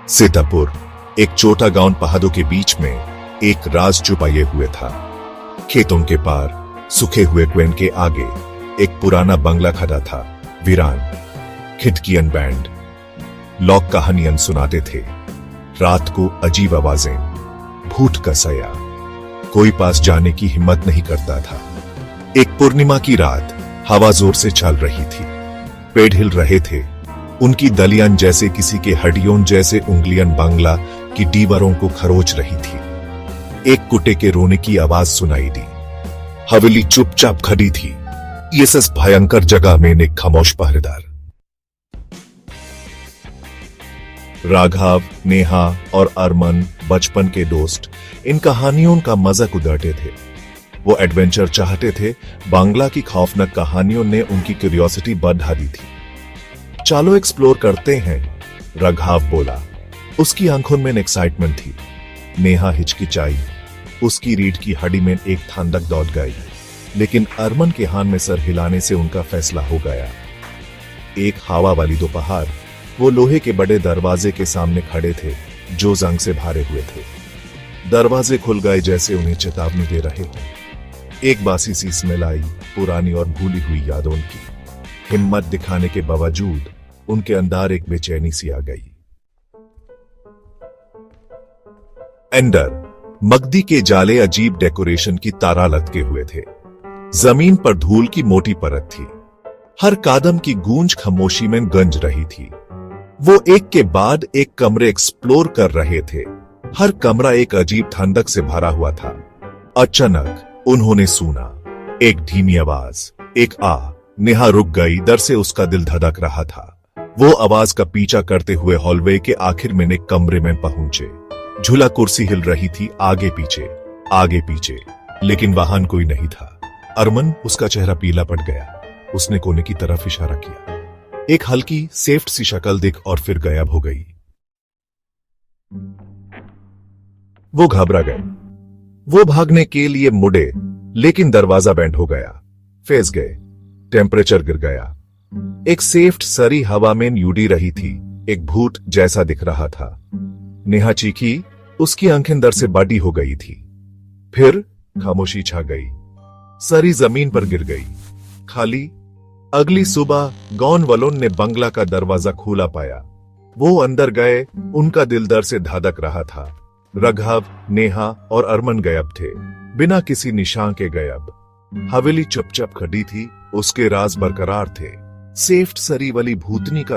सीतापुर एक छोटा गांव पहाड़ों के बीच में एक राज छुपाए हुए था। खेतों के पार सूखे हुए कुएं के आगे एक पुराना बंगला खड़ा था, वीरान। खिड़कियां बैंड लोग कहानियां सुनाते थे। रात को अजीब आवाजें, भूत का साया, कोई पास जाने की हिम्मत नहीं करता था। एक पूर्णिमा की रात हवा जोर से चल रही थी, पेड़ हिल रहे थे, उनकी दलियां जैसे किसी के हड्डियों जैसे उंगलियां बंगला की दीवारों को खरोच रही थी। एक कुत्ते के रोने की आवाज सुनाई दी। हवेली चुपचाप खड़ी थी, ये इस भयंकर जगह में एक खामोश पहरेदार। राघव, नेहा और अरमान बचपन के दोस्त इन कहानियों का मजाक उड़ाते थे। वो एडवेंचर चाहते थे। बांग्ला की खौफनाक कहानियों ने उनकी क्यूरियोसिटी बढ़ा दी थी। चलो एक्सप्लोर करते हैं, राघव बोला। उसकी आंखों में एक्साइटमेंट थी। नेहा हिचकिचाई, उसकी रीढ़ की हड्डी में एक ठंडक दौड़ गई, लेकिन अरमान के हाथ में सर हिलाने से उनका फैसला हो गया। एक हवा वाली दोपहर वो लोहे के बड़े दरवाजे के सामने खड़े थे, जो जंग से भरे हुए थे। दरवाजे खुल गए जैसे उन्हें चेतावनी दे रहे हो। एक बासी सी स्मेल आई, पुरानी और भूली हुई यादों की। हिम्मत दिखाने के बावजूद उनके अंदर एक बेचैनी सी आ गई। अंदर मगदी के जाले अजीब डेकोरेशन की तारा लटके हुए थे। जमीन पर धूल की मोटी परत थी। हर कदम की गूंज खामोशी में गूंज रही थी। वो एक के बाद एक कमरे एक्सप्लोर कर रहे थे। हर कमरा एक अजीब ठंडक से भरा हुआ था। अचानक उन्होंने सुना एक धीमी आवाज, एक आ। नेहा रुक गई, डर से उसका दिल धड़क रहा था। वो आवाज का पीछा करते हुए हॉलवे के आखिर में एक कमरे में पहुंचे। झूला कुर्सी हिल रही थी, आगे पीछे, लेकिन वहां कोई नहीं था। अरमान, उसका चेहरा पीला पड़ गया। उसने कोने की तरफ इशारा किया। एक हल्की सेफ्ट सी शक्ल दिख और फिर गायब हो गई। वो घबरा गए। वो भागने के लिए मुड़े, लेकिन दरवाजा बैंड हो गया। फंस गए। टेम्परेचर गिर गया। एक सेफ्ट सरी हवा में उड़ी रही थी, एक भूत जैसा दिख रहा था। नेहा चीखी, उसकी आंखें दर से बड़ी हो गई थी। फिर खामोशी छा गई। सरी जमीन पर गिर गई, खाली। अगली सुबह गांव वालों ने बंगला का दरवाजा खुला पाया। वो अंदर गए, उनका दिल दर से धड़क रहा था। राघव, नेहा और अरमान गायब थे, बिना किसी निशान के गायब। हवेली चुपचाप खड़ी थी, उसके राज बरकरार थे। सेफ्ट सरी वाली भूतनी का